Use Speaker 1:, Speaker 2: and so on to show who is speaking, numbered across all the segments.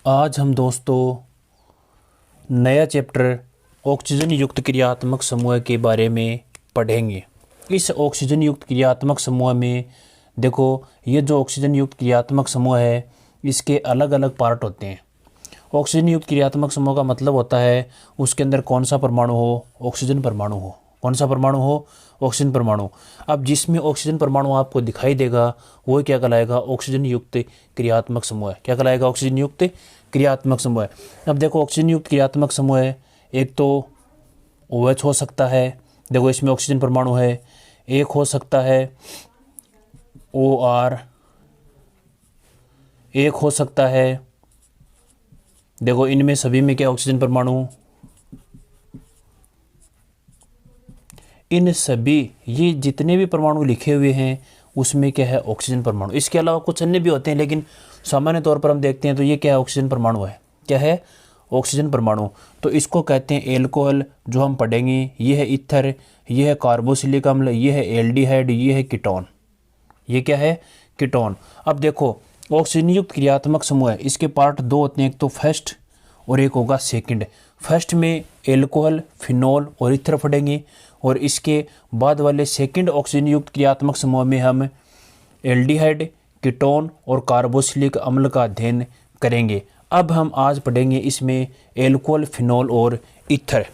Speaker 1: आज हम दोस्तों नया चैप्टर ऑक्सीजन युक्त क्रियात्मक समूह के बारे में पढ़ेंगे। इस ऑक्सीजन युक्त क्रियात्मक समूह में देखो, ये जो ऑक्सीजन युक्त क्रियात्मक समूह है इसके अलग अलग पार्ट होते हैं। ऑक्सीजन युक्त क्रियात्मक समूह का मतलब होता है उसके अंदर कौन सा परमाणु हो, ऑक्सीजन परमाणु हो। कौन सा परमाणु हो, ऑक्सीजन परमाणु। अब जिसमें ऑक्सीजन परमाणु आपको दिखाई देगा वो क्या कहलाएगा, ऑक्सीजन युक्त क्रियात्मक समूह है। क्या कहलाएगा, ऑक्सीजन युक्त क्रियात्मक समूह है। अब देखो, ऑक्सीजन युक्त क्रियात्मक समूह है, एक तो OH हो सकता है, देखो इसमें ऑक्सीजन परमाणु है। एक हो सकता है OR, एक हो सकता है, देखो इनमें सभी में क्या ऑक्सीजन परमाणु। इन सभी ये जितने भी परमाणु लिखे हुए हैं उसमें क्या है, ऑक्सीजन परमाणु। इसके अलावा कुछ अन्य भी होते हैं लेकिन सामान्य तौर पर हम देखते हैं तो ये क्या है, ऑक्सीजन परमाणु है। क्या है, ऑक्सीजन परमाणु। तो इसको कहते हैं एल्कोहल, जो हम पढ़ेंगे। ये है ईथर, ये है कार्बोक्सिलिक अम्ल, ये है एल्डिहाइड, ये है कीटोन। ये क्या है, कीटोन। अब देखो, ऑक्सीजन युक्त क्रियात्मक समूह है, इसके पार्ट दो होते हैं, एक तो फर्स्ट और एक होगा सेकंड। फर्स्ट में एल्कोहल, फिनोल और ईथर पढ़ेंगे और इसके बाद वाले सेकंड ऑक्सीजन युक्त क्रियात्मक समूह में हम एल्डिहाइड, कीटोन और कार्बोक्सिलिक अम्ल का अध्ययन करेंगे। अब हम आज पढ़ेंगे इसमें एल्कोहल, फिनोल और ईथर।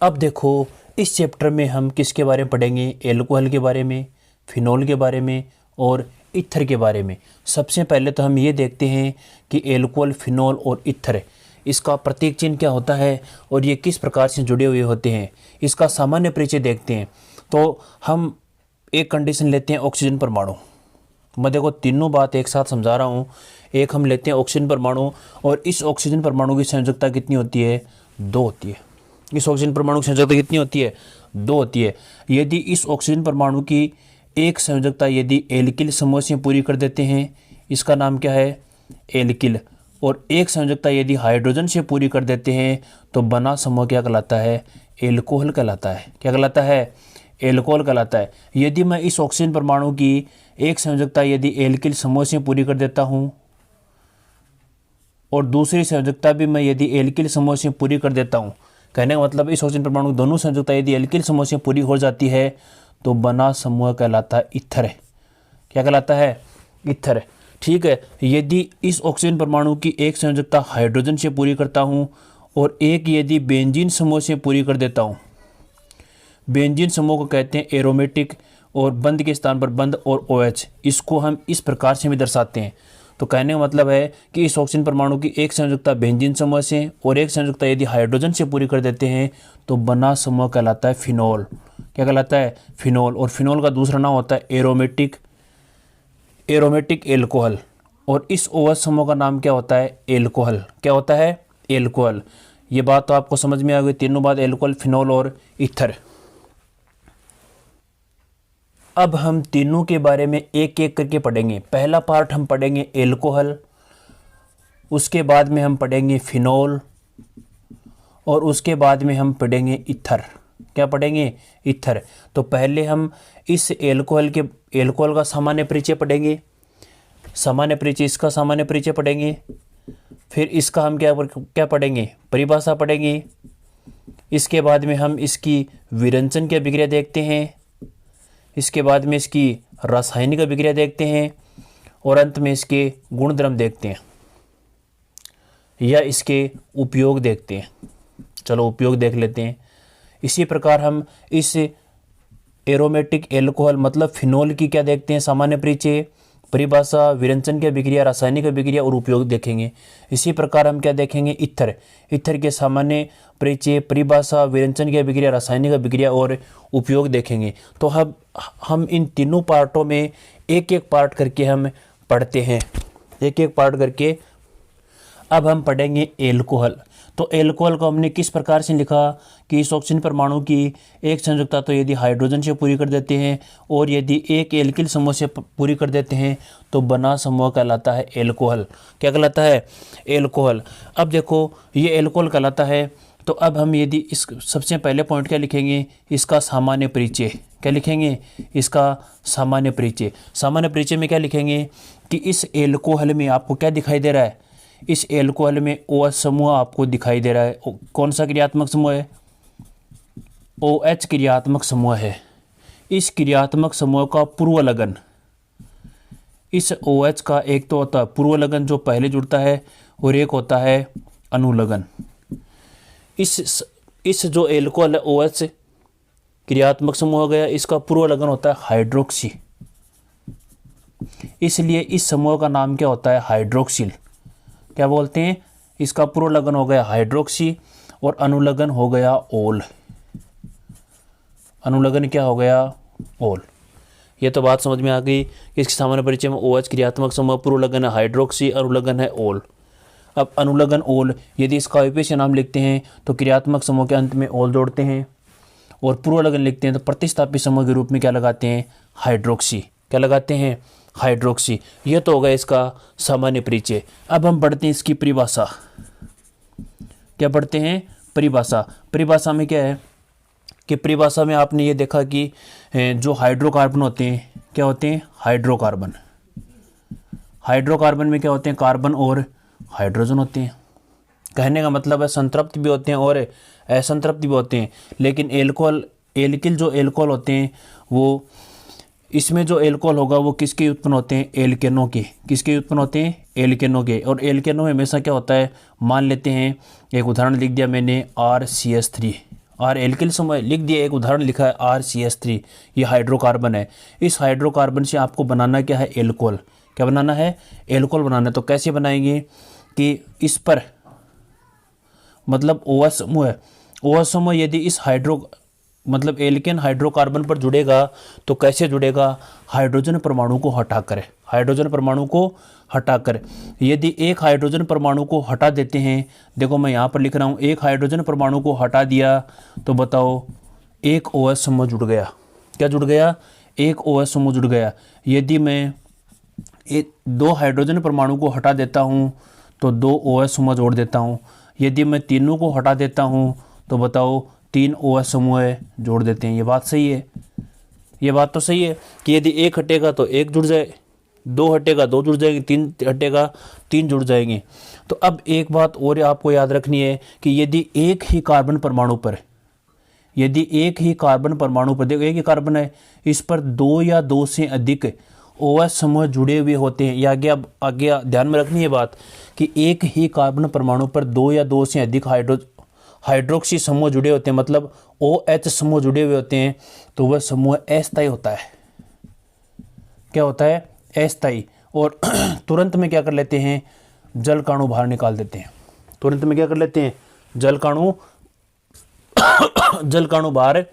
Speaker 1: अब देखो, इस चैप्टर में हम किसके बारे में पढ़ेंगे, एल्कोहल के बारे में, फिनोल के बारे में और ईथर के बारे में। सबसे पहले तो हम ये देखते हैं कि एल्कोहल, फिनोल और ईथर, इसका प्रतीक चिन्ह क्या होता है और ये किस प्रकार से जुड़े हुए होते हैं। इसका सामान्य परिचय देखते हैं। तो हम एक कंडीशन लेते हैं, ऑक्सीजन परमाणु। मैं देखो तीनों बात एक साथ समझा रहा हूँ। एक हम लेते हैं ऑक्सीजन परमाणु, और इस ऑक्सीजन परमाणु की संयोजकता कितनी होती है, 2 होती है। इस ऑक्सीजन परमाणु की संयोजकता कितनी होती है, 2 होती है। यदि इस ऑक्सीजन परमाणु की एक संयोजकता यदि एल्किल समूह से पूरी कर देते हैं, इसका नाम क्या है, एल्किल। और एक संयोजकता यदि हाइड्रोजन से पूरी कर देते हैं तो बना समूह क्या कहलाता है, एल्कोहल कहलाता है। क्या कहलाता है, एल्कोहल कहलाता है। यदि मैं इस ऑक्सीजन परमाणु की एक संयोजकता यदि एल्किल समूह से पूरी कर देता हूं और दूसरी संयोजकता भी मैं यदि एल्किल समूह से पूरी कर देता हूं, कहने का मतलब इस ऑक्सीजन परमाणु की दोनों संयोजकता यदि एल्किल समूह से पूरी हो जाती है तो बना समूह कहलाता है ईथर। क्या कहलाता है, ईथर। ठीक है। यदि इस ऑक्सीजन परमाणु की एक संयोजकता हाइड्रोजन से पूरी करता हूं और एक यदि बेंजीन समूह से पूरी कर देता हूं, बेंजीन समूह को कहते हैं एरोमेटिक, और बंद के स्थान पर बंद और OH, इसको हम इस प्रकार से भी दर्शाते हैं। तो कहने का मतलब है कि इस ऑक्सीजन परमाणु की एक संयोजकता बेंजीन समूह से और एक संयोजकता यदि हाइड्रोजन से पूरी कर देते हैं तो बना समूह कहलाता है फिनोल। क्या कहलाता है, फिनोल। और फिनोल का दूसरा नाम होता है एरोमेटिक, एरोमेटिक एल्कोहल। और इस OH समूह का नाम क्या होता है, एल्कोहल। क्या होता है, एल्कोहल। ये बात तो आपको समझ में आ गई, तीनों बात, एल्कोहल, फिनोल और ईथर। अब हम तीनों के बारे में एक एक करके पढ़ेंगे। पहला पार्ट हम पढ़ेंगे एल्कोहल, उसके बाद में हम पढ़ेंगे फिनोल और उसके बाद में हम पढ़ेंगे ईथर। क्या पढ़ेंगे, ईथर। तो पहले हम इस एल्कोहल का सामान्य परिचय पढ़ेंगे, सामान्य परिचय, इसका सामान्य परिचय पढ़ेंगे। फिर इसका हम क्या पढ़ेंगे, परिभाषा पढ़ेंगे। इसके बाद में हम इसकी विरंजन की अभिक्रिया देखते हैं। इसके बाद में इसकी रासायनिक अभिक्रिया देखते हैं और अंत में इसके गुणधर्म देखते हैं या इसके उपयोग देखते हैं। चलो उपयोग देख लेते हैं। इसी प्रकार हम इस एरोमेटिक एल्कोहल मतलब फिनोल की क्या देखते हैं, सामान्य परिचय, परिभाषा, विरंजन की अभिक्रिया, रासायनिक अभिक्रिया और उपयोग देखेंगे। इसी प्रकार हम क्या देखेंगे, ईथर, ईथर के सामान्य परिचय, परिभाषा, विरंजन की अभिक्रिया, रासायनिक अभिक्रिया और उपयोग देखेंगे। तो हम इन तीनों पार्टों में एक एक पार्ट करके हम पढ़ते हैं, एक एक पार्ट करके। अब हम पढ़ेंगे एल्कोहल। तो एल्कोहल को हमने किस प्रकार से लिखा कि इस ऑक्सीजन परमाणु की एक संयोजकता तो यदि हाइड्रोजन से पूरी कर देते हैं और यदि एक एल्किल समूह से पूरी कर देते हैं तो बना समूह कहलाता है एल्कोहल। क्या कहलाता है, एल्कोहल। अब देखो, ये एल्कोहल कहलाता है। तो अब हम यदि इस सबसे पहले पॉइंट क्या लिखेंगे, इसका सामान्य परिचय। क्या लिखेंगे, इसका सामान्य परिचय। सामान्य परिचय में क्या लिखेंगे कि इस एल्कोहल में आपको क्या दिखाई दे रहा है, इस एल्कोहल में OH समूह आपको दिखाई दे रहा है। कौन सा क्रियात्मक समूह है, OH क्रियात्मक समूह है। इस क्रियात्मक समूह का पूर्व लगन, इस OH का एक तो होता है पूर्व लगन जो पहले जुड़ता है, और एक होता है अनुलगन। इस जो एल्कोहल है OH क्रियात्मक समूह हो गया, इसका पूर्व लगन होता है हाइड्रोक्सी, इसलिए इस समूह का नाम क्या होता है, हाइड्रोक्सिल। क्या बोलते हैं, इसका पूर्व लगन हो गया हाइड्रोक्सी और अनुलगन हो गया ओल। अनुलगन क्या हो गया, ओल। ये तो बात समझ में आ गई कि इसके सामान्य परिचय में OH क्रियात्मक समूह, पूर्व लगन है हाइड्रोक्सी, अनुलगन है ओल। अब अनुलगन ओल, यदि इसका विपेशीय नाम लिखते हैं तो क्रियात्मक समूह के अंत में ओल जोड़ते हैं, और पूर्व लगन लिखते हैं तो प्रतिस्थापी समूह के रूप में क्या लगाते हैं, हाइड्रोक्सी। क्या लगाते हैं, हाइड्रोक्सी। यह तो होगा इसका सामान्य परिचय। अब हम पढ़ते हैं इसकी परिभाषा। क्या पढ़ते हैं, परिभाषा। परिभाषा में क्या है कि परिभाषा में आपने ये देखा कि जो हाइड्रोकार्बन होते हैं, क्या होते हैं, हाइड्रोकार्बन। हाइड्रोकार्बन में क्या होते हैं, कार्बन और हाइड्रोजन होते हैं। कहने का मतलब है संतृप्त भी होते हैं और असंतृप्त भी होते हैं। लेकिन एल्किल जो एल्कोहल होते हैं, वो इसमें जो एल्कोहल होगा वो किसके उत्पन्न होते हैं, एल्केनों के। किसके उत्पन्न होते हैं, एल्केनों के। और एल्केनों में हमेशा क्या होता है, मान लेते हैं, एक उदाहरण लिख दिया मैंने RCH3, और एल्किल समूह लिख दिया, एक उदाहरण लिखा है RCH3, ये हाइड्रोकार्बन है। इस हाइड्रोकार्बन से आपको बनाना क्या है, एल्कोहल। क्या बनाना है, एल्कोहल बनाना है। तो कैसे बनाएंगे कि इस पर मतलब OH समूह है, OH समूह यदि इस मतलब एल्केन हाइड्रोकार्बन पर जुड़ेगा तो कैसे जुड़ेगा, हाइड्रोजन परमाणु को हटाकर। हाइड्रोजन परमाणु को हटाकर। यदि एक हाइड्रोजन परमाणु को हटा देते हैं, देखो मैं यहाँ पर लिख रहा हूँ, एक हाइड्रोजन परमाणु को हटा दिया तो बताओ एक OH समूह जुड़ गया। क्या जुड़ गया, एक OH समूह जुड़ गया। यदि मैं दो हाइड्रोजन परमाणु को हटा देता हूँ तो दो OH समूह जोड़ देता हूँ। यदि मैं तीनों को हटा देता हूँ तो बताओ 3 OH समूह जोड़ देते हैं। ये बात सही है, ये बात तो सही है कि यदि एक हटेगा तो एक जुड़ जाए, दो हटेगा दो जुड़ जाएंगे, तीन हटेगा तीन जुड़ जाएंगे। तो अब एक बात और आपको याद रखनी है कि यदि एक ही कार्बन परमाणु पर, यदि एक ही कार्बन परमाणु पर, देखो एक ही कार्बन है, इस पर 2 या 2 से अधिक OH समूह जुड़े हुए होते हैं। ये आगे ध्यान में रखनी है बात कि एक ही कार्बन परमाणु पर 2 या 2 से अधिक हाइड्रोक्सी समूह जुड़े होते हैं, मतलब OH समूह जुड़े हुए होते हैं, तो वह समूह अस्थायी होता है। क्या होता है, अस्थायी। और तुरंत में क्या कर लेते हैं, जलकाणु बाहर निकाल देते हैं। तुरंत में क्या कर लेते हैं, जलकाणु बाहर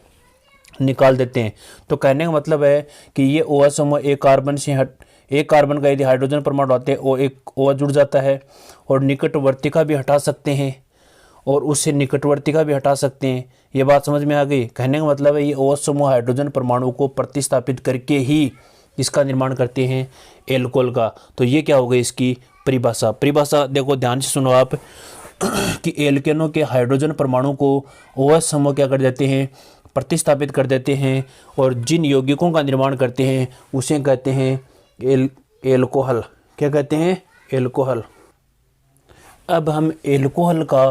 Speaker 1: निकाल देते हैं। तो कहने का मतलब है कि ये OH समूह एक कार्बन का यदि हाइड्रोजन परमाणु होते हैं, वो एक OH जुड़ जाता है, और निकटवर्ती का भी हटा सकते हैं और उससे निकटवर्ती का भी हटा सकते हैं। ये बात समझ में आ गई। कहने का मतलब है ये OH समूह हाइड्रोजन परमाणु को प्रतिस्थापित करके ही इसका निर्माण करते हैं, एल्कोहल का। तो ये क्या हो गई इसकी परिभाषा। परिभाषा देखो ध्यान से सुनो आप कि एल्केनों के हाइड्रोजन परमाणु को OH समूह क्या कर देते हैं, प्रतिस्थापित कर देते हैं, और जिन यौगिकों का निर्माण करते हैं उसे कहते हैं एल्कोहल। क्या कहते हैं, एल्कोहल। अब हम एल्कोहल का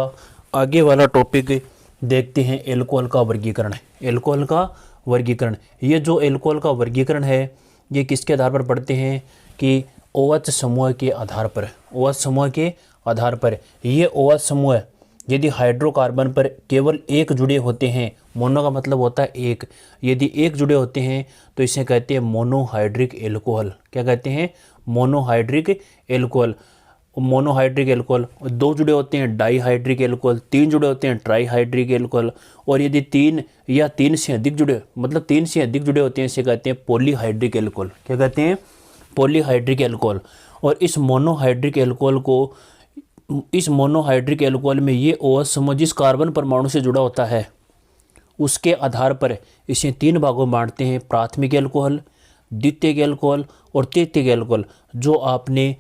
Speaker 1: आगे वाला टॉपिक देखते हैं, एल्कोहल का वर्गीकरण। एल्कोहल का वर्गीकरण, ये जो एल्कोहल का वर्गीकरण है ये किसके आधार पर पढ़ते हैं कि OH समूह के आधार पर। OH समूह के आधार पर ये OH समूह यदि हाइड्रोकार्बन पर केवल एक जुड़े होते हैं, मोनो का मतलब होता है एक, यदि एक जुड़े होते हैं तो इसे कहते हैं मोनोहाइड्रिक एल्कोहल। क्या कहते हैं, मोनोहाइड्रिक एल्कोहल। Monohydric alcohol. दो जुड़े होते हैं डाईहाइड्रिक एल्कोहल, 3 जुड़े होते हैं ट्राईहाइड्रिक एल्कोहल, और यदि 3 या 3 से अधिक जुड़े, मतलब 3 से अधिक जुड़े होते हैं, इसे कहते हैं पॉलीहाइड्रिक एल्कोहल। क्या कहते हैं, पॉलीहाइड्रिक एल्कोहल। और इस मोनोहाइड्रिक एल्कोहल में ये OH समूह जिस कार्बन परमाणु से जुड़ा होता है उसके आधार पर इसे 3 भागों में बांटते हैं, प्राथमिक एल्कोहल, द्वितीयक एल्कोहल और तृतीयक एल्कोहल, जो आपने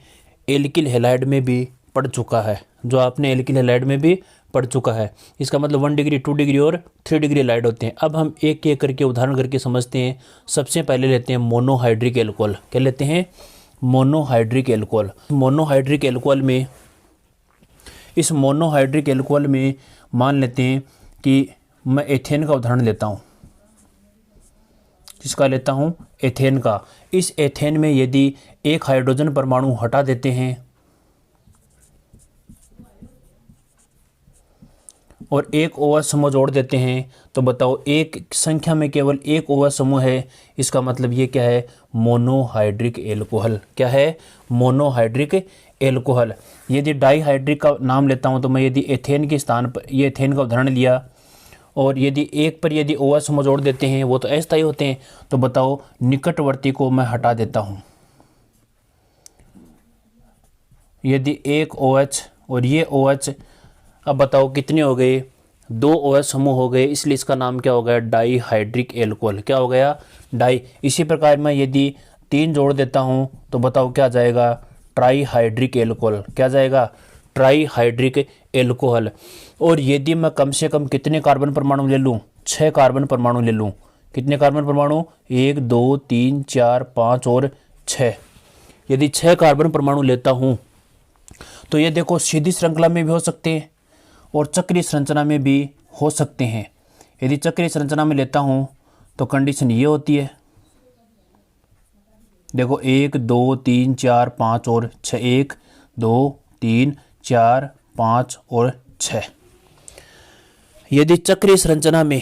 Speaker 1: एल्किल हैलाइड में भी पढ़ चुका है, जो आपने एल्किल हैलाइड में भी पढ़ चुका है। इसका मतलब 1 डिग्री 2 डिग्री और 3 डिग्री हैलाइड होते हैं। अब हम एक एक करके उदाहरण करके समझते हैं। सबसे पहले लेते हैं मोनोहाइड्रिक एल्कोहल। क्या लेते हैं? Monohydric alcohol. मोनोहाइड्रिक एल्कोहल में, इस मोनोहाइड्रिक एल्कोहल में मान लेते हैं कि मैं एथेन का उदाहरण लेता हूँ। किसका लेता हूँ? एथेन का। इस एथेन में यदि एक हाइड्रोजन परमाणु हटा देते हैं और एक OH समूह जोड़ देते हैं, तो बताओ एक संख्या में केवल एक OH समूह है, इसका मतलब ये क्या है? Monohydric alcohol. क्या है? Monohydric alcohol. यदि डाईहाइड्रिक का नाम लेता हूँ तो मैं यदि एथेन के स्थान पर, ये एथेन का उदाहरण लिया, और यदि एक पर यदि OH समूह जोड़ देते हैं, वो तो अस्थायी होते हैं, तो बताओ निकटवर्ती को मैं हटा देता हूँ। यदि एक OH और ये OH, अब बताओ कितने हो गए? 2 OH समूह हो गए, इसलिए इसका नाम क्या हो गया? Dihydric alcohol. क्या हो गया? डाई। इसी प्रकार मैं यदि 3 जोड़ देता हूँ तो बताओ क्या जाएगा? Trihydric alcohol. क्या जाएगा? Trihydric alcohol. और यदि मैं कम से कम कितने कार्बन परमाणु ले लूँ? 6 कार्बन परमाणु ले लूँ। कितने कार्बन परमाणु? 1 2 3 4 5 और 6। यदि 6 कार्बन परमाणु लेता हूँ तो ये देखो सीधी श्रृंखला में भी हो सकते हैं और चक्रीय संरचना में भी हो सकते हैं। यदि चक्रीय संरचना में लेता हूँ तो कंडीशन ये होती है, देखो 1 2 3 4 5 और 6, 1 2 3 4 5 और 6। यदि चक्रीय संरचना में,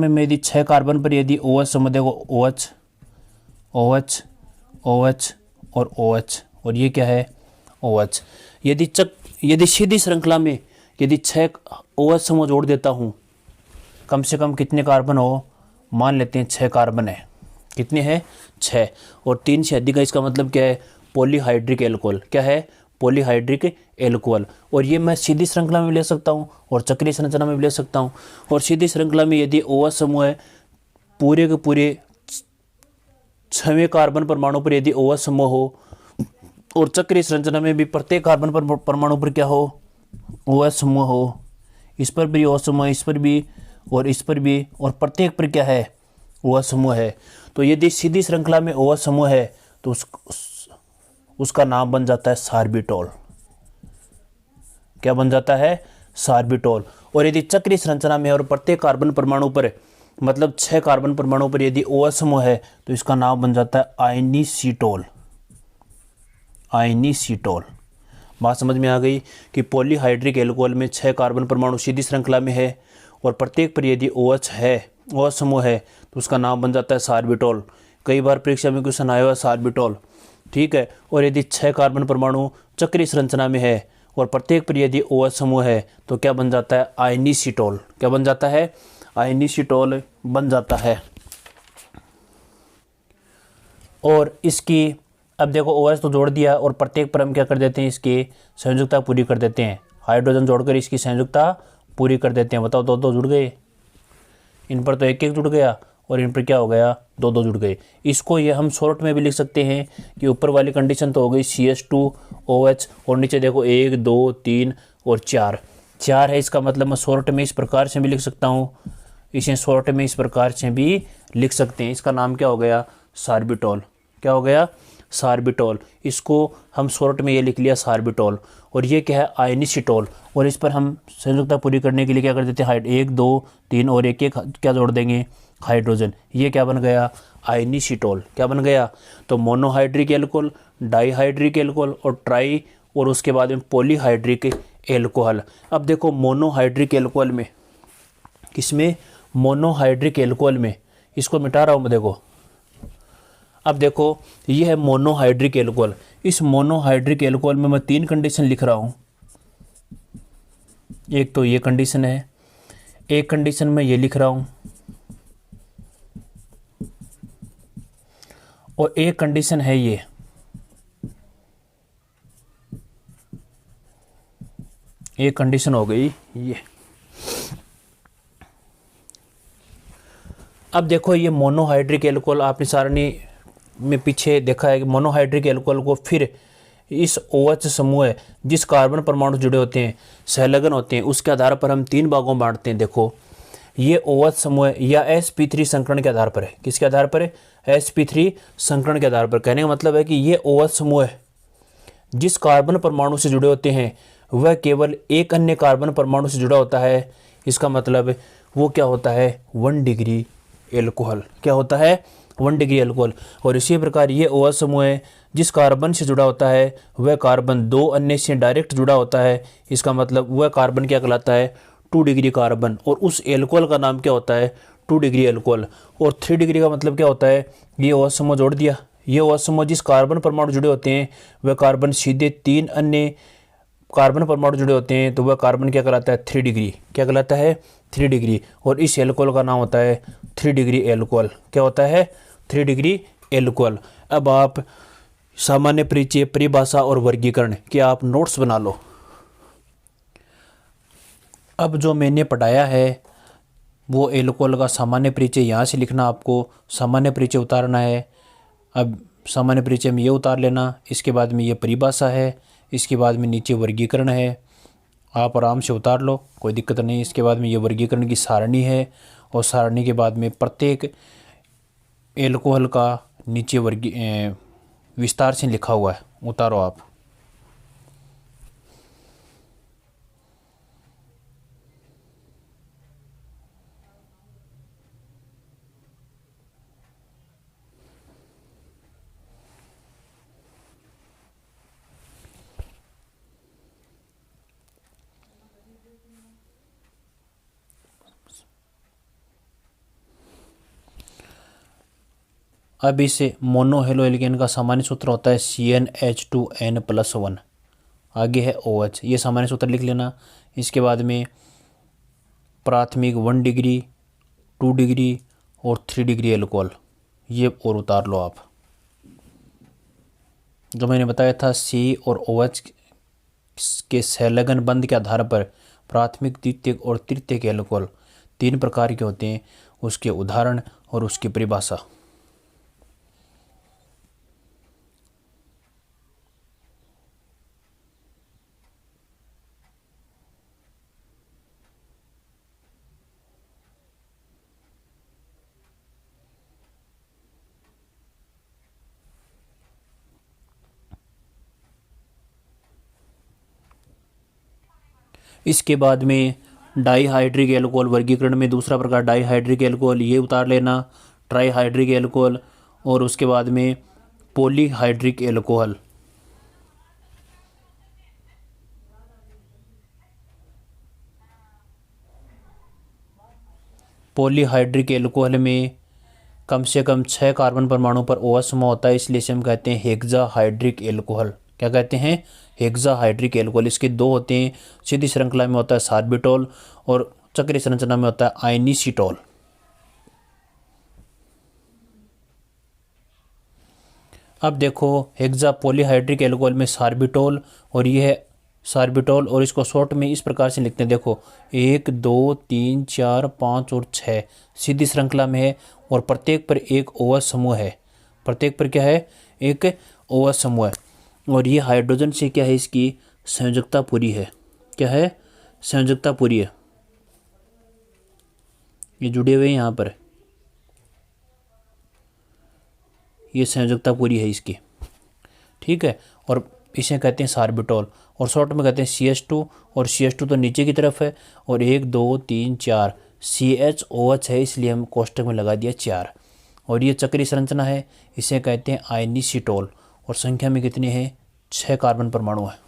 Speaker 1: मैं यदि 6 कार्बन पर यदि OH समूह, देखो OH OH OH और OH, और ये क्या है? OH। यदि सीधी श्रृंखला में यदि 6 OH समूह जोड़ देता हूँ, कम से कम कितने कार्बन हो? मान लेते हैं 6 कार्बन है। कितने हैं? 6। और 3 से अधिक है, इसका मतलब क्या है? Polyhydric alcohol. क्या है? Polyhydric alcohol. और ये मैं सीधी श्रृंखला में भी ले सकता हूँ और चक्रीय संरचना में भी ले सकता हूँ। और सीधी श्रृंखला में यदि OH समूह है, पूरे के पूरे 6वें कार्बन परमाणु पर यदि OH समूह हो, और चक्रीय संरचना में भी प्रत्येक कार्बन परमाणु पर क्या हो? OH समूह हो। इस पर भी OH समूह है, इस पर भी और इस पर भी, और प्रत्येक पर क्या है? OH समूह है। तो यदि सीधी श्रृंखला में OH समूह है तो उसका नाम बन जाता है सार्बिटोल। क्या बन जाता है? सार्बिटोल। और यदि चक्रीय संरचना में और प्रत्येक कार्बन परमाणु पर, मतलब 6 कार्बन परमाणु पर यदि OH समूह है तो इसका नाम बन जाता है आयनीसीटोल। आयनीसीटोल। बात समझ में आ गई कि पॉलीहाइड्रिक एल्कोहल में 6 कार्बन परमाणु सीधी श्रृंखला में है और प्रत्येक पर यदि OH समूह है तो उसका नाम बन जाता है सार्बिटोल। कई बार परीक्षा में क्वेश्चन आया हुआ सार्बिटोल, ठीक है। और यदि 6 कार्बन परमाणु चक्रीय संरचना में है और प्रत्येक पर यदि OH समूह है तो क्या बन जाता है? आयनीसीटोल। क्या बन जाता है? आयनीसीटोल बन जाता है। और इसकी, अब देखो OH तो जोड़ दिया और प्रत्येक पर हम क्या कर देते हैं? इसकी संयुक्तता पूरी कर देते हैं। हाइड्रोजन जोड़कर इसकी संयुक्तता पूरी कर देते हैं। बताओ 2 जुड़ गए, इन पर तो 1 जुड़ गया और इन पर क्या हो गया? 2 जुड़ गए। इसको ये हम शॉर्ट में भी लिख सकते हैं कि ऊपर वाली कंडीशन तो हो गई CH2OH और नीचे देखो 1 2 3 और 4 है। इसका मतलब मैं शॉर्ट में इस प्रकार से भी लिख सकता हूँ, इसे शॉर्ट में इस प्रकार से भी लिख सकते हैं। इसका नाम क्या हो गया? सार्बिटोल। क्या हो गया? सार्बिटोल। इसको हम शॉर्ट में ये लिख लिया सार्बिटोल। और ये क्या है? आयनीसीटोल। और इस पर हम संयुक्तता पूरी करने के लिए क्या कर देते हैं? 1 2 3 और 1 क्या जोड़ देंगे? हाइड्रोजन। ये क्या बन गया? आयनीसीटोल। क्या बन गया? तो मोनोहाइड्रिक एल्कोहल, डाईहाइड्रिक एल्कोहल और ट्राई, और उसके बाद में पॉलीहाइड्रिक एल्कोहल। अब देखो मोनोहाइड्रिक एल्कोहल में, किसमें? मोनोहाइड्रिक एल्कोहल में। इसको मिटा रहा हूँ मैं, देखो। अब देखो ये है मोनोहाइड्रिक एल्कोहल। इस मोनोहाइड्रिक एल्कोहल में मैं 3 कंडीशन लिख रहा हूँ। एक तो ये कंडीशन है, एक कंडीशन में ये लिख रहा हूँ, और एक कंडीशन है ये। एक कंडीशन हो गई ये। अब देखो ये मोनोहाइड्रिक एल्कोहल आपने सारणी में पीछे देखा है कि मोनोहाइड्रिक एल्कोहल को फिर इस OH समूह जिस कार्बन परमाणु जुड़े होते हैं, सहलगन होते हैं, उसके आधार पर हम 3 भागों में बांटते हैं। देखो ये OH समूह या sp3 संकरण के आधार पर है। किसके आधार पर है? sp3 संकरण के आधार पर। कहने का मतलब है कि ये OH समूह जिस कार्बन परमाणु से जुड़े होते हैं वह केवल एक अन्य कार्बन परमाणु से जुड़ा होता है। इसका मतलब वो क्या होता है? 1 डिग्री एल्कोहल। क्या होता है? 1 डिग्री एल्कोहल। और इसी प्रकार ये OH समूह जिस कार्बन से जुड़ा होता है वह कार्बन 2 अन्य से डायरेक्ट जुड़ा होता है। इसका मतलब वह कार्बन क्या कहलाता है? 2 डिग्री कार्बन। और उस एल्कोहल का नाम क्या होता है? 2 डिग्री एल्कोहल। और 3 डिग्री का मतलब क्या होता है? ये OH समूह जोड़ दिया। ये OH समूह जिस कार्बन परमाणु जुड़े होते हैं वह कार्बन सीधे 3 अन्य कार्बन परमाणु जुड़े होते हैं, तो वह कार्बन क्या कहलाता है? 3 डिग्री। क्या कहलाता है? 3 डिग्री। और इस एल्कोहल का नाम होता है 3 डिग्री एल्कोहल। क्या होता है? 3 डिग्री एल्कोहल। अब आप सामान्य परिचय, परिभाषा और वर्गीकरण के आप नोट्स बना लो। अब जो मैंने पढ़ाया है वो एल्कोहल का सामान्य परिचय यहाँ से लिखना, आपको सामान्य परिचय उतारना है। अब सामान्य परिचय में ये उतार लेना, इसके बाद में ये परिभाषा है, इसके बाद में नीचे वर्गीकरण है। आप आराम से उतार लो, कोई दिक्कत नहीं। इसके बाद में ये वर्गीकरण की सारणी है और सारणी के बाद में प्रत्येक एल्कोहल का नीचे विस्तार से लिखा हुआ है, उतारो आप। अब इस मोनोहेलो एल्केन का सामान्य सूत्र होता है CnH2n+1। आगे है OH, ये सामान्य सूत्र लिख लेना। इसके बाद में प्राथमिक 1 डिग्री, 2 डिग्री और 3 डिग्री एल्कोहल, ये और उतार लो आप। जो मैंने बताया था C और OH के सहलगन बंध के आधार पर प्राथमिक, द्वितीयक और तृतीयक एल्कोहल 3 प्रकार के होते हैं, उसके उदाहरण और उसकी परिभाषा। इसके बाद में डाईहाइड्रिक एल्कोहल वर्गीकरण में दूसरा प्रकार डाईहाइड्रिक एल्कोहल, ये उतार लेना। ट्राईहाइड्रिक एल्कोहल और उसके बाद में पॉलीहाइड्रिक एल्कोहल। पॉलीहाइड्रिक एल्कोहल में कम से कम 6 कार्बन परमाणु पर OH समूह होता है, इसलिए इसे हम कहते हैं हेक्साहाइड्रिक एल्कोहल। क्या कहते हैं? हेक्साहाइड्रिक एल्कोहल। इसके 2 होते हैं, सीधी श्रृंखला में होता है सार्बिटोल और चक्रीय संरचना में होता है आइनिसिटोल। अब देखो हेक्सा पॉलीहाइड्रिक एल्कोहल में सार्बिटोल, और ये है सार्बिटोल, और इसको शॉर्ट में इस प्रकार से लिखते हैं। देखो 1 2 3 4 5 और 6 सीधी श्रृंखला में है, और प्रत्येक पर एक OH समूह है। प्रत्येक पर क्या है? एक OH समूह है। और ये हाइड्रोजन से क्या है? इसकी संयोजकता पूरी है। क्या है? संयोजकता पूरी है। ये जुड़े हुए हैं यहाँ पर, ये संयोजकता पूरी है इसकी, ठीक है। और इसे कहते हैं सार्बिटोल, और शॉर्ट में कहते हैं CH2, और CH2 तो नीचे की तरफ है, और 1 2 3 4 CHOH है, इसलिए हम कोष्टक में लगा दिया 4। और ये चक्रीय संरचना है, इसे कहते हैं आइनिसिटोल, और संख्या में कितने हैं? 6 कार्बन परमाणु है।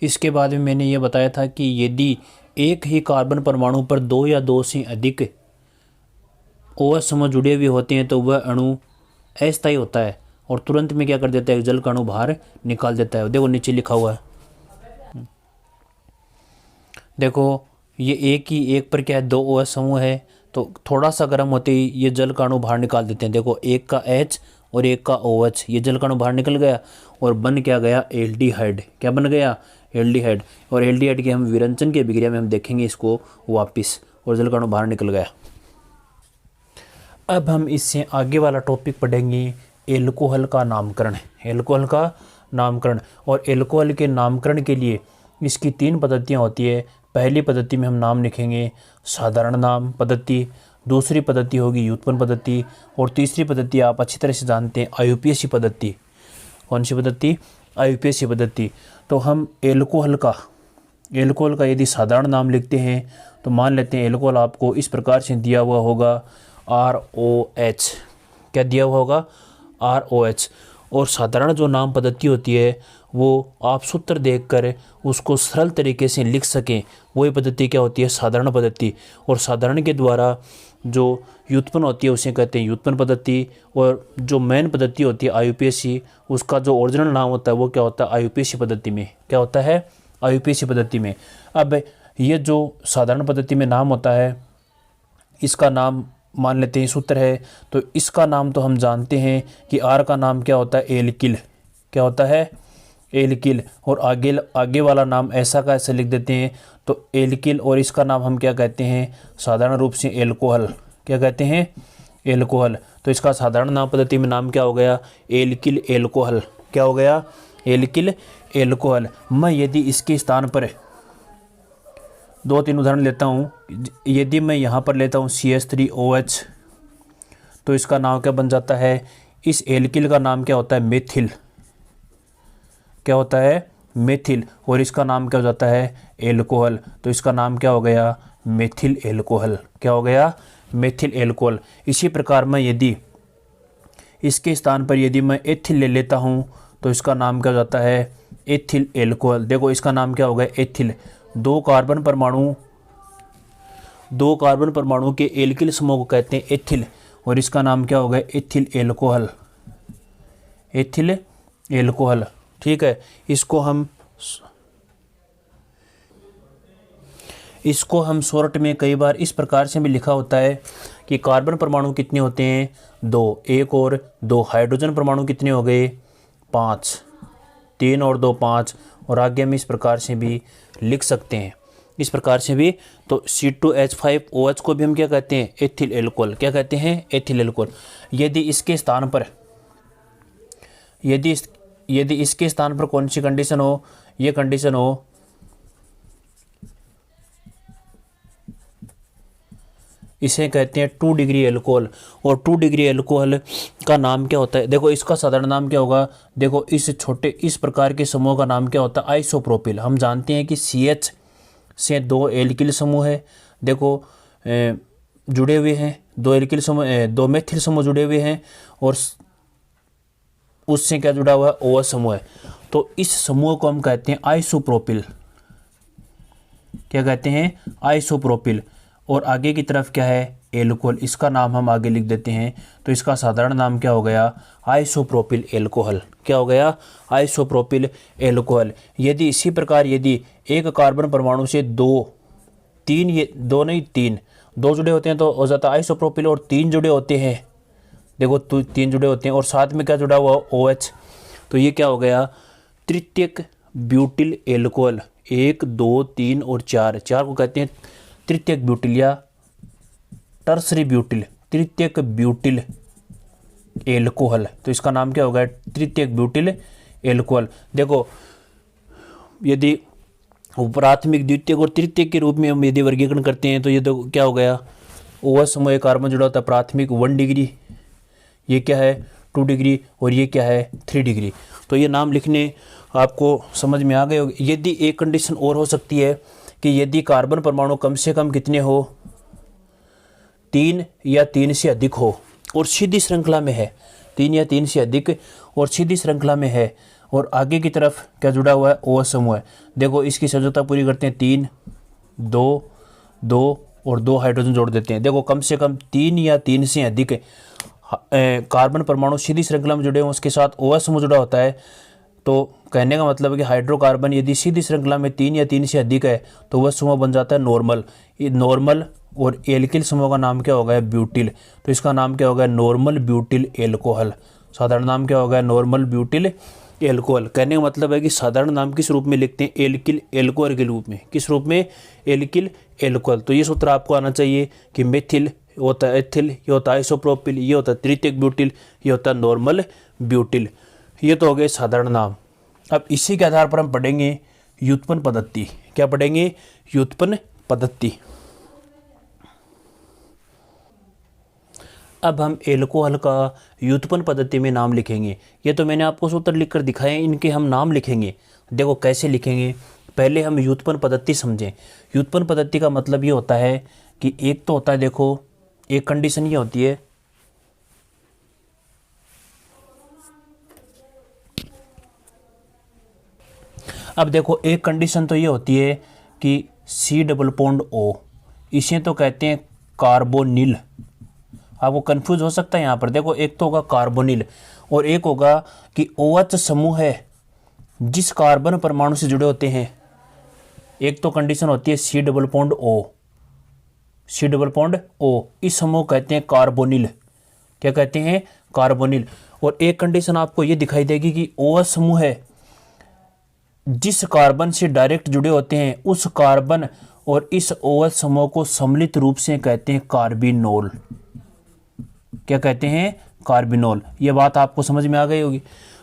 Speaker 1: इसके बाद में मैंने ये बताया था कि यदि एक ही कार्बन परमाणु पर 2 या 2 से अधिक OH समूह जुड़े हुए होते हैं तो वह अणु अस्थायी होता है, और तुरंत में क्या कर देता है? जल का अणु बाहर निकाल देता है। देखो नीचे लिखा हुआ है, देखो ये एक पर क्या है? 2 OH समूह है, तो थोड़ा सा गर्म होते ही ये जल का अणु बाहर निकाल देते हैं। देखो एक का H और एक का OH, ये जल का अणु बाहर निकल गया, और बन क्या गया? एल्डिहाइड। क्या बन गया? एल्डिहाइड। और एल्डिहाइड के हम विरंजन की अभिक्रिया में हम देखेंगे इसको वापिस। और जल का अणु बाहर निकल गया। अब हम इससे आगे वाला टॉपिक पढ़ेंगे एल्कोहल का नामकरण। एल्कोहल का नामकरण, और एल्कोहल के नामकरण के लिए इसकी 3 पद्धतियाँ होती है। पहली पद्धति में हम नाम लिखेंगे साधारण नाम पद्धति, दूसरी पद्धति होगी व्युत्पन्न पद्धति, और तीसरी पद्धति आप अच्छी तरह से जानते हैं आईयूपीएसी पद्धति। कौन सी पद्धति? आईयूपीएसी पद्धति। तो हम एल्कोहल का यदि साधारण नाम लिखते हैं तो मान लेते हैं एल्कोहल आपको इस प्रकार से दिया हुआ होगा ROH। क्या दिया हुआ होगा? ROH। और साधारण जो नाम पद्धति होती है वो आप सूत्र देखकर उसको सरल तरीके से लिख सकें, वही पद्धति क्या होती है? साधारण पद्धति। और साधारण के द्वारा जो व्युत्पन्न होती है उसे कहते हैं व्युत्पन्न पद्धति, और जो मेन पद्धति होती है आईयूपीएसी, उसका जो ओरिजिनल नाम होता है वो क्या होता है? आईयूपीएसी पद्धति में। क्या होता है? आईयूपीएसी पद्धति में। अब ये जो साधारण पद्धति में नाम होता है, इसका नाम मान लेते हैं सूत्र है, तो इसका नाम तो हम जानते हैं कि R का नाम क्या होता है? एल्किल। क्या होता है? एल्किल। और आगे वाला नाम ऐसा का ऐसा लिख देते हैं, तो एल्किल, और इसका नाम हम क्या कहते हैं? साधारण रूप से एल्कोहल। क्या कहते हैं? एल्कोहल। तो इसका साधारण नाम पद्धति में नाम क्या हो गया? Alkyl alcohol. क्या हो गया? Alkyl alcohol. मैं यदि इसके स्थान पर 2-3 उदाहरण लेता हूँ। यदि मैं यहाँ पर लेता हूँ CH3OH, तो इसका नाम क्या बन जाता है? इस एल्किल का नाम क्या होता है? मेथिल। क्या होता है? मेथिल। और इसका नाम क्या हो जाता है? एल्कोहल। तो इसका नाम क्या हो गया? Methyl alcohol. क्या हो गया? Methyl alcohol. इसी प्रकार मैं यदि इसके स्थान पर यदि मैं एथिल ले लेता हूँ तो इसका नाम क्या हो जाता है? Ethyl alcohol. देखो इसका नाम क्या हो गया? एथिल। 2 कार्बन परमाणु के एल्किल समूह को कहते हैं एथिल, और इसका नाम क्या हो गया? Ethyl alcohol. Ethyl alcohol. ठीक है। इसको हम शॉर्ट में कई बार इस प्रकार से भी लिखा होता है कि कार्बन परमाणु कितने होते हैं? 2, 1 और 2। हाइड्रोजन परमाणु कितने हो गए? 5, 3 और 2 5। और आगे हम इस प्रकार से भी लिख सकते हैं, इस प्रकार से भी। तो C2H5OH को भी हम क्या कहते हैं? Ethyl alcohol. क्या कहते हैं? Ethyl alcohol. यदि इसके स्थान पर कौन सी कंडीशन हो? ये कंडीशन हो इसे कहते हैं 2 डिग्री एल्कोहल। और 2 डिग्री एल्कोहल का नाम क्या होता है? देखो इसका साधारण नाम क्या होगा? देखो इस प्रकार के समूह का नाम क्या होता है? आइसोप्रोपिल। हम जानते हैं कि CH से 2 एल्किल समूह है, देखो जुड़े हुए हैं, 2 एल्किल समूह, 2 मेथिल समूह जुड़े हुए हैं, और उससे क्या जुड़ा हुआ है? OH समूह है। तो इस समूह को हम कहते हैं आइसोप्रोपिल। क्या कहते हैं? आइसोप्रोपिल। और आगे की तरफ क्या है? एल्कोहल। इसका नाम हम आगे लिख देते हैं, तो इसका साधारण नाम क्या हो गया? Isopropyl alcohol. क्या हो गया? Isopropyl alcohol. यदि इसी प्रकार यदि एक कार्बन परमाणु से 2 जुड़े होते हैं तो हो जाता है आइसोप्रोपिल, और 3 जुड़े होते हैं, देखो 3 जुड़े होते हैं, और साथ में क्या जुड़ा हुआ? OH। तो ये क्या हो गया? तृतीयक ब्यूटिल एल्कोहल। 1, 2, 3 और 4 को कहते हैं तृतीयक ब्यूटिल या टर्सरी ब्यूटिल। तृतीयक ब्यूटिल एल्कोहल। तो इसका नाम क्या होगा? तृतीयक ब्यूटिल एल्कोहल। देखो यदि प्राथमिक, द्वितीयक और तृतीयक के रूप में हम यदि वर्गीकरण करते हैं तो ये तो क्या हो गया? OH समूह कार्बन जुड़ा होता है प्राथमिक 1 डिग्री, ये क्या है? 2 डिग्री, और ये क्या है? 3 डिग्री। तो ये नाम लिखने आपको समझ में आ गए होंगे। यदि एक कंडीशन और हो सकती है कि यदि कार्बन परमाणु कम से कम कितने हो? 3 या 3 से अधिक हो, और सीधी श्रृंखला में है। 3 या 3 से अधिक और सीधी श्रृंखला में है, और आगे की तरफ क्या जुड़ा हुआ है? OH समूह है। देखो इसकी संयोजकता पूरी करते हैं, 3, 2, 2 और 2 हाइड्रोजन जोड़ देते हैं। देखो कम से कम 3 या 3 से अधिक कार्बन परमाणु सीधी श्रृंखला में जुड़े हों, उसके साथ OH समूह जुड़ा होता है। तो कहने का मतलब है कि हाइड्रोकार्बन यदि सीधी श्रृंखला में 3 या 3 से अधिक है तो वह समूह बन जाता है नॉर्मल। ये नॉर्मल और एल्किल समूह का नाम क्या होगा? ब्यूटिल। तो इसका नाम क्या होगा? Normal butyl alcohol. साधारण नाम क्या होगा? Normal butyl alcohol. कहने का मतलब है कि साधारण नाम किस रूप में लिखते हैं, एल्किल एल्कोहल के रूप में। किस रूप में, एल्किल एल्कोहल। तो ये सूत्र आपको आना चाहिए कि मेथिल, ये होता है एथिल, ये होता है आइसोप्रोपिल, ये होता है तृतीयक ब्यूटिल, ये होता है नॉर्मल ब्यूटिल। ये तो हो गए साधारण नाम। अब इसी के आधार पर हम पढ़ेंगे व्युत्पन्न पद्धति। क्या पढ़ेंगे, व्युत्पन्न पद्धति। अब हम एल्कोहल का व्युत्पन्न पद्धति में नाम लिखेंगे। ये तो मैंने आपको सूत्र लिखकर दिखाए, इनके हम नाम लिखेंगे। देखो कैसे लिखेंगे, पहले हम व्युत्पन्न पद्धति समझें। व्युत्पन्न पद्धति का मतलब ये होता है कि एक तो होता है, देखो एक कंडीशन ये होती है अब देखो एक कंडीशन तो ये होती है कि C डबल बॉन्ड O, इसे तो कहते हैं कार्बोनिल। आपको कंफ्यूज हो सकता है यहाँ पर। देखो एक तो होगा कार्बोनिल और एक होगा कि OH समूह है जिस कार्बन परमाणु से जुड़े होते हैं। एक तो कंडीशन होती है C double bond O, C double bond O, इस समूह कहते हैं कार्बोनिल। क्या कहते हैं, कार्बोनिल। और एक कंडीशन आपको ये दिखाई देगी कि OH समूह है जिस कार्बन से डायरेक्ट जुड़े होते हैं, उस कार्बन और इस OH समूह को सम्मिलित रूप से कहते हैं कार्बिनोल। क्या कहते हैं, कार्बिनोल। ये बात आपको समझ में आ गई होगी।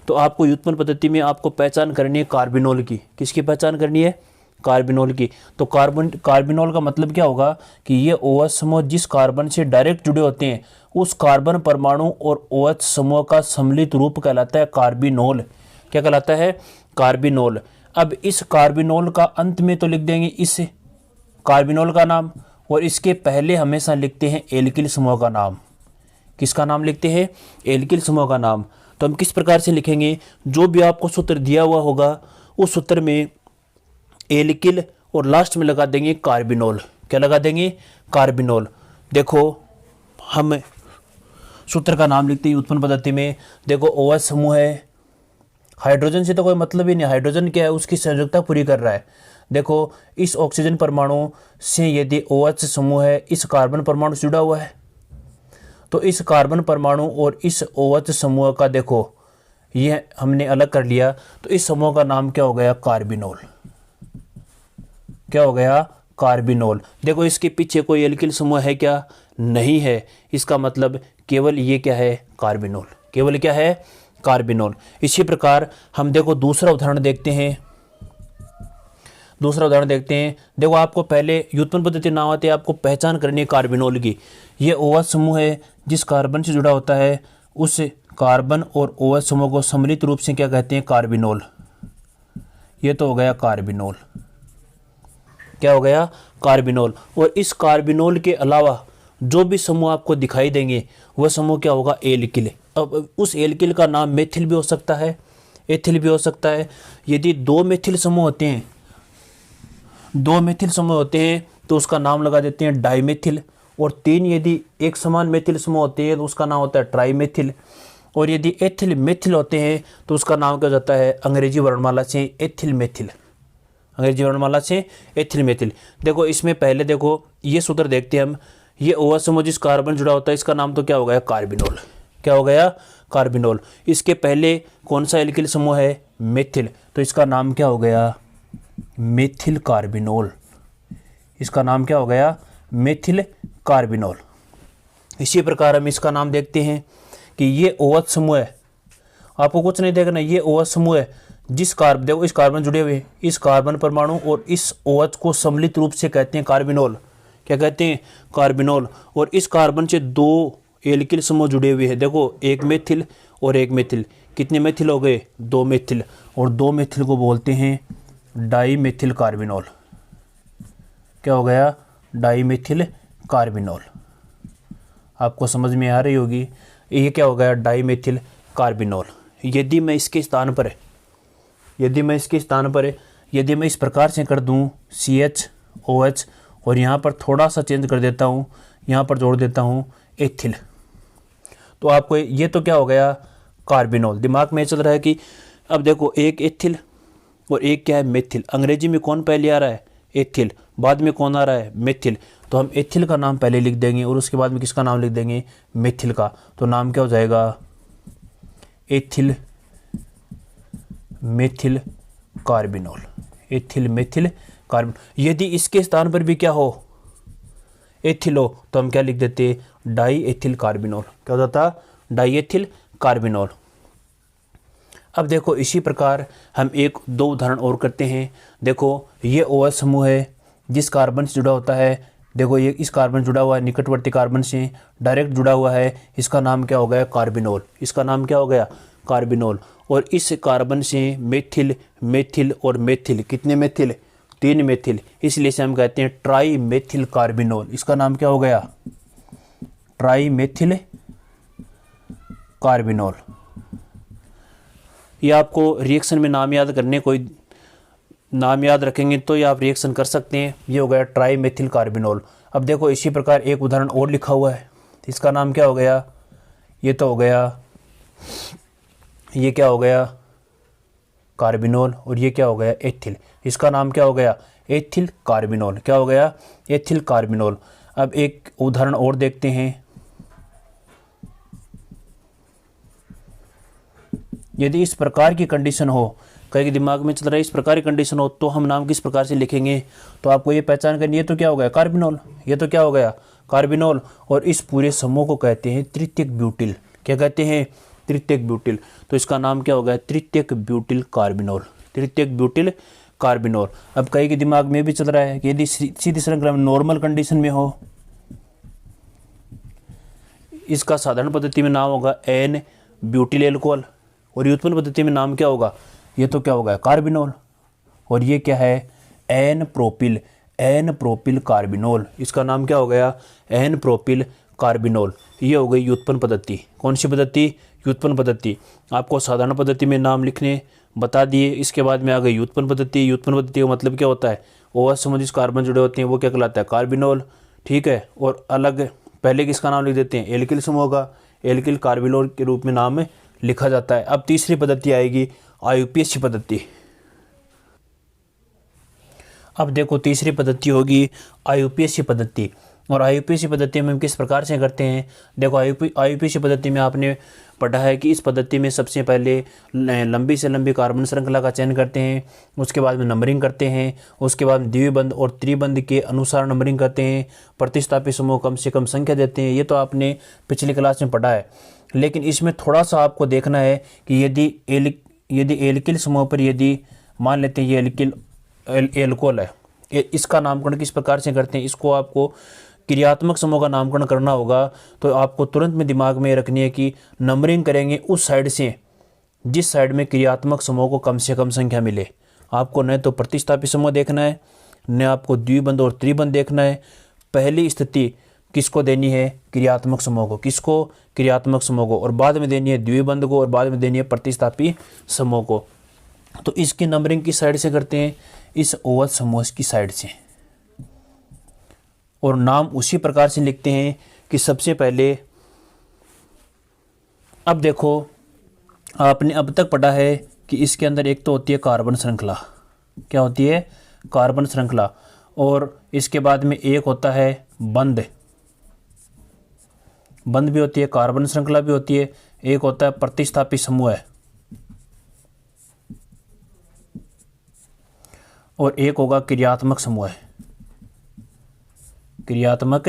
Speaker 1: तो आपको व्युत्पन्न पद्धति में आपको पहचान करनी है कार्बिनोल की। किसकी पहचान करनी है, कार्बिनोल की। तो कार्बिनोल का मतलब क्या होगा कि ये OH समूह जिस कार्बन से डायरेक्ट जुड़े होते हैं, उस कार्बन परमाणु और OH समूह का सम्मिलित रूप कहलाता है कार्बिनोल। क्या कहलाता है, कार्बिनोल। अब इस कार्बिनोल का अंत में तो लिख देंगे इस कार्बिनोल का नाम, और इसके पहले हमेशा लिखते हैं एल्किल समूह का नाम। किसका नाम लिखते हैं, एल्किल समूह का नाम। तो हम किस प्रकार से लिखेंगे, जो भी आपको सूत्र दिया हुआ होगा उस सूत्र में एल्किल और लास्ट में लगा देंगे कार्बिनोल। क्या लगा देंगे, कार्बिनोल। देखो हम सूत्र का नाम लिखते हैं उत्पन्न पद्धति में। देखो OH समूह है, हाइड्रोजन से तो कोई मतलब ही नहीं। हाइड्रोजन क्या है, उसकी संयोजकता पूरी कर रहा है। देखो इस ऑक्सीजन परमाणु से यदि OH समूह है, इस कार्बन परमाणु से जुड़ा हुआ है, तो इस कार्बन परमाणु और इस OH समूह का देखो ये हमने अलग कर लिया, तो इस समूह का नाम क्या हो गया, कार्बिनोल। क्या हो गया, कार्बिनोल। देखो इसके पीछे कोई एल्किल समूह है क्या, नहीं है। इसका मतलब केवल ये क्या है, कार्बिनोल। केवल क्या है, कार्बिनोल। इसी प्रकार हम देखो दूसरा उदाहरण देखते हैं। देखो आपको पहले व्युत्पन्न पद्धति नाम आते हैं, आपको पहचान करनी है कार्बिनोल की। ये OH समूह है जिस कार्बन से जुड़ा होता है, उस कार्बन और OH समूह को सम्मिलित रूप से क्या कहते हैं, कार्बिनोल। ये तो हो गया कार्बिनोल। क्या हो गया, कार्बिनोल। और इस कार्बिनोल के अलावा जो भी समूह आपको दिखाई देंगे वह समूह क्या होगा, एल्किल। अब उस एल्किल का नाम मेथिल भी हो सकता है, एथिल भी हो सकता है। यदि दो मेथिल समूह होते हैं तो उसका नाम लगा देते हैं डाइमेथिल। और तीन यदि एक समान मेथिल समूह होते हैं तो उसका नाम होता है ट्राइमेथिल। और यदि एथिल मेथिल होते हैं तो उसका नाम क्या हो जाता है, अंग्रेजी वर्णमाला से एथिल मेथिल। अंग्रेजी वर्णमाला से एथिल मेथिल। देखो इसमें पहले देखो ये सूत्र देखते हैं हम। ये OH समूह जिस कार्बन जुड़ा होता है, इसका नाम तो क्या हो गया, कार्बिनोल। क्या हो गया, कार्बिनोल। इसके पहले कौन सा एल्किल समूह है, मेथिल, तो इसका नाम क्या हो गया, मेथिल कार्बिनोल। इसका नाम क्या हो गया, मेथिल कार्बिनोल। इसी प्रकार हम इसका नाम देखते हैं कि ये OH समूह है। आपको कुछ नहीं देखना, ये OH समूह है जिस कार्बन, देखो इस कार्बन जुड़े हुए, इस कार्बन परमाणु और इस OH को सम्मिलित रूप से कहते हैं कार्बिनोल। क्या कहते हैं, कार्बिनोल। और इस कार्बन से दो एल्किल समूह जुड़े हुए हैं। देखो एक मेथिल और एक मेथिल। कितने मेथिल हो गए, दो मेथिल। और दो मेथिल को बोलते हैं डाइमेथिल कार्बिनोल। क्या हो गया, डाइमेथिल कार्बिनोल। आपको समझ में आ रही होगी, ये क्या हो गया, डाइमेथिल कार्बिनोल। यदि मैं इसके स्थान पर यदि मैं इस प्रकार से कर दूं CHOH और यहाँ पर थोड़ा सा चेंज कर देता हूँ, यहाँ पर जोड़ देता हूँ एथिल, तो आपको ये तो क्या हो गया, कार्बिनोल। दिमाग में चल रहा है कि अब देखो एक एथिल और एक क्या है, मेथिल। अंग्रेजी में कौन पहले आ रहा है, एथिल। बाद में कौन आ रहा है, मेथिल। तो हम एथिल का नाम पहले लिख देंगे और उसके बाद में किसका नाम लिख देंगे, मेथिल का। तो नाम क्या हो जाएगा, ethyl methyl carbinol, ethyl methyl carbinol. यदि इसके स्थान पर भी क्या हो, एथिल हो, तो हम क्या लिख देते, डाई एथिल कार्बिनोल। क्या हो जाता, डाई एथिल कार्बिनोल। अब देखो इसी प्रकार हम एक दो उदाहरण और करते हैं। देखो ये OH समूह है जिस कार्बन से जुड़ा होता है। देखो ये इस कार्बन जुड़ा हुआ है, निकटवर्ती कार्बन से डायरेक्ट जुड़ा हुआ है। इसका नाम क्या हो गया, कार्बिनोल। इसका नाम क्या हो गया, कार्बिनोल। और इस कार्बन से मेथिल, मेथिल और मेथिल, कितने मेथिल, 3 मेथिल, इसलिए से हम कहते हैं ट्राई मेथिल कार्बिनोल। इसका नाम क्या हो गया, ट्राई मेथिल कार्बिनोल। ये आपको रिएक्शन में नाम याद करने, कोई नाम याद रखेंगे तो ये आप रिएक्शन कर सकते हैं। ये हो गया ट्राई मेथिल कार्बिनोल। अब देखो इसी प्रकार एक उदाहरण और लिखा हुआ है, इसका नाम क्या हो गया, ये तो हो गया, ये क्या हो गया, कार्बिनोल। और ये क्या हो गया, एथिल। इसका नाम क्या हो गया, एथिल कार्बिनोल। क्या हो गया, एथिल कार्बिनोल। अब एक उदाहरण और देखते हैं। यदि इस प्रकार की कंडीशन हो, कई के दिमाग में चल रहा है इस प्रकार की कंडीशन हो, तो हम नाम किस प्रकार से लिखेंगे, तो आपको ये पहचान करनी है। तो क्या हो गया, कार्बिनोल। ये तो क्या हो गया, कार्बिनोल। और इस पूरे समूह को कहते हैं तृतीयक ब्यूटिल। क्या कहते हैं, तृतीयक ब्यूटिल। तो इसका नाम क्या हो गया, तृतीयक ब्यूटिल कार्बिनोल, तृतीयक ब्यूटिल कार्बिनोल। अब कई के दिमाग में भी चल रहा है कि यदि सीधी श्रृंखला में नॉर्मल कंडीशन में हो, इसका साधारण पद्धति में नाम होगा एन ब्यूटिल एल्कोहल, और व्युत्पन्न पद्धति में नाम क्या होगा, ये तो क्या होगा, कार्बिनोल। और ये क्या है, n propyl, n propyl carbinol. इसका नाम क्या हो गया, एन प्रोपिल कार्बिनोल। ये हो गई व्युत्पन्न पद्धति। कौन सी पद्धति, व्युत्पन्न पद्धति। आपको साधारण पद्धति में नाम लिखने बता दिए, इसके बाद में आ गई व्युत्पन्न पद्धति। व्युत्पन्न पद्धति का मतलब क्या होता है, OH समूह जिस कार्बन जुड़े होते हैं वो क्या कहलाता है, कार्बिनोल। ठीक है, और अलग पहले किसका नाम लिख देते हैं, एल्किल समूह का, एल्किल कार्बिनोल के रूप में नाम लिखा जाता है। अब तीसरी पद्धति आएगी IUPAC पद्धति। अब देखो तीसरी पद्धति होगी IUPAC पद्धति। और IUPAC पद्धति में हम किस प्रकार से करते हैं, देखो IUPAC पद्धति में आपने पढ़ा है कि इस पद्धति में सबसे पहले लंबी से लंबी कार्बन श्रृंखला का चयन करते हैं, उसके बाद में नंबरिंग करते हैं, उसके बाद में द्विबंध और त्रिबंध के अनुसार नंबरिंग करते हैं, प्रतिस्थापी समूह कम से कम संख्या देते हैं। ये तो आपने पिछली क्लास में पढ़ा है। लेकिन इसमें थोड़ा सा आपको देखना है कि यदि एल्किल समूह पर यदि मान लेते हैं ये एल्किल एल्कोहल है, इसका नामकरण किस प्रकार से करते हैं, इसको आपको क्रियात्मक समूह का नामकरण करना होगा। तो आपको तुरंत में दिमाग में रखनी है कि नंबरिंग करेंगे उस साइड से जिस साइड में क्रियात्मक समूह को कम से कम संख्या मिले। आपको न तो प्रतिस्थापी समूह देखना है, न आपको द्विबंध और त्रिबंध देखना है। पहली स्थिति किसको देनी है, क्रियात्मक समूह को, किसको, क्रियात्मक समूह को, और बाद में देनी है द्विबंध को, और बाद में देनी है प्रतिस्थापी समूह को। तो इसकी नंबरिंग किस साइड से करते हैं, इस OH समूह की साइड से। और नाम उसी प्रकार से लिखते हैं कि सबसे पहले, अब देखो आपने अब तक पढ़ा है कि इसके अंदर एक तो होती है कार्बन श्रृंखला, क्या होती है, कार्बन श्रृंखला, और इसके बाद में एक होता है बंध, बंध भी होती है, कार्बन श्रृंखला भी होती है, एक होता है प्रतिस्थापी समूह है, और एक होगा क्रियात्मक समूह है, क्रियात्मक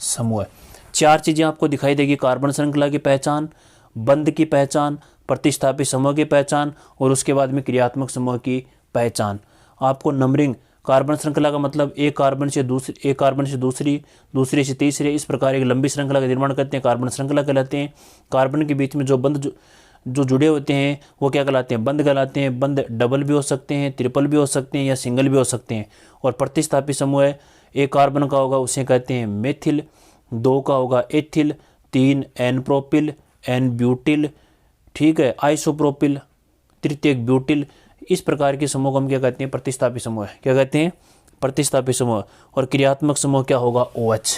Speaker 1: समूह। 4 चीजें आपको दिखाई देगी, कार्बन श्रृंखला की पहचान, बंध की पहचान, प्रतिस्थापी समूह की पहचान, और उसके बाद में क्रियात्मक समूह की पहचान। आपको नंबरिंग, कार्बन श्रृंखला का मतलब एक कार्बन से दूसरी, दूसरे से तीसरे, इस प्रकार एक लंबी श्रृंखला का निर्माण करते हैं, कार्बन श्रृंखला कहलाते हैं। कार्बन के बीच में जो बंध जो जुड़े होते हैं वो क्या कहलाते हैं, बंध कहलाते हैं। बंध डबल भी हो सकते हैं, ट्रिपल भी हो सकते हैं, या सिंगल भी हो सकते हैं। और प्रतिस्थापी समूह है, एक कार्बन का होगा उसे कहते हैं मेथिल, 2 का होगा ethyl, 3 n propyl, n butyl, ठीक है, आइसोप्रोपिल, तृतीयक ब्यूटिल। इस प्रकार के समूह को हम क्या कहते हैं, प्रतिस्थापी समूह है, क्या कहते हैं, प्रतिस्थापी समूह। और क्रियात्मक समूह क्या होगा, OH,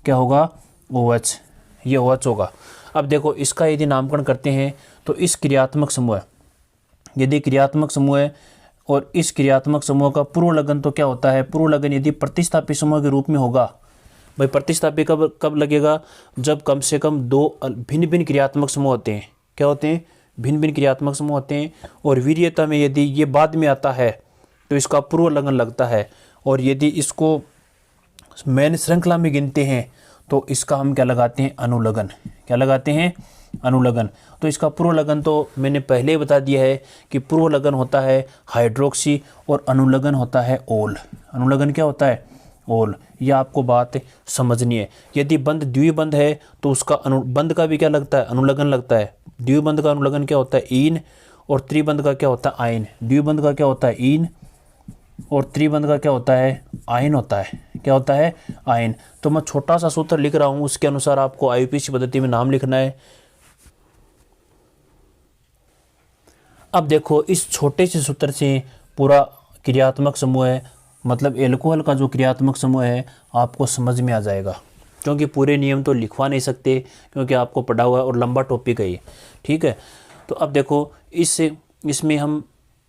Speaker 1: क्या होगा, OH, ये OH होगा। अब देखो इसका यदि नामकरण करते हैं तो इस क्रियात्मक समूह, यदि क्रियात्मक समूह है और इस क्रियात्मक समूह का पूर्व लगन तो क्या होता है, पूर्व लगन यदि प्रतिस्थापी समूह के रूप में होगा, भाई प्रतिस्थापी कब लगेगा, जब कम से कम 2 भिन्न भिन्न क्रियात्मक समूह होते हैं। क्या होते हैं, भिन्न भिन्न क्रियात्मक समूह होते हैं। और वीर्यता में यदि ये बाद में आता है तो इसका पूर्व लगन लगता है, और यदि इसको मेन श्रृंखला में गिनते हैं तो इसका हम क्या लगाते हैं, अनुलगन। क्या लगाते हैं, अनुलगन। तो इसका पूर्व लगन तो मैंने पहले ही बता दिया है कि पूर्व लगन होता है हाइड्रोक्सी और अनुलगन होता है ओल। अनुलगन क्या होता है, ओल। यह आपको बात समझनी है। यदि बंध द्विबंध है तो उसका अनुबंध का भी क्या लगता है, अनुलगन लगता है। द्विबंध का अनुलगन क्या होता है, ईन, और त्रिबंध का क्या होता है, आयन। द्विबंध का क्या होता है, ईन, और त्रिबंध का क्या होता है, आयन होता है। क्या होता है, आयन। तो मैं छोटा सा सूत्र लिख रहा हूं, उसके अनुसार आपको आईयूपीएसी पद्धति में नाम लिखना है। अब देखो, इस छोटे से सूत्र से पूरा क्रियात्मक समूह है, मतलब एल्कोहल का जो क्रियात्मक समूह है आपको समझ में आ जाएगा, क्योंकि पूरे नियम तो लिखवा नहीं सकते क्योंकि आपको पढ़ा हुआ है और लंबा टॉपिक है ये, ठीक है। तो अब देखो, इसमें हम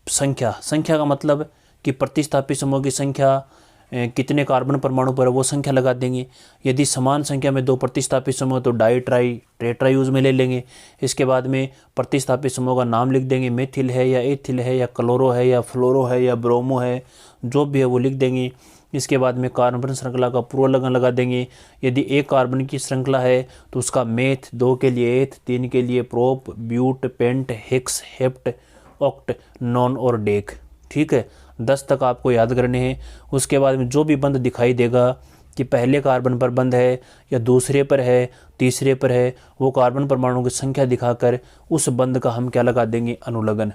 Speaker 1: संख्या का मतलब कि प्रतिस्थापी समूह की संख्या, कितने कार्बन परमाणु पर है वो संख्या लगा देंगे। यदि समान संख्या में 2 प्रतिस्थापी समूह तो डाई ट्राई टेट्रा यूज में ले लेंगे। इसके बाद में प्रतिस्थापी समूह का नाम लिख देंगे, मेथिल है या एथिल है या क्लोरो है या फ्लोरो है या ब्रोमो है, जो भी है वो लिख देंगे। इसके बाद में कार्बन श्रृंखला का पूर्व लगन लगा देंगे। यदि एक कार्बन की श्रृंखला है तो उसका मेथ, 2 के लिए एथ, 3 के लिए prop, but, pent, hex, hept, oct, non और डेक, ठीक है। 10 तक आपको याद करने हैं। उसके बाद में जो भी बंध दिखाई देगा कि पहले कार्बन पर बंध है या दूसरे पर है, तीसरे पर है, वो कार्बन परमाणु की संख्या दिखाकर उस बंध का हम क्या लगा देंगे, अनुलगन।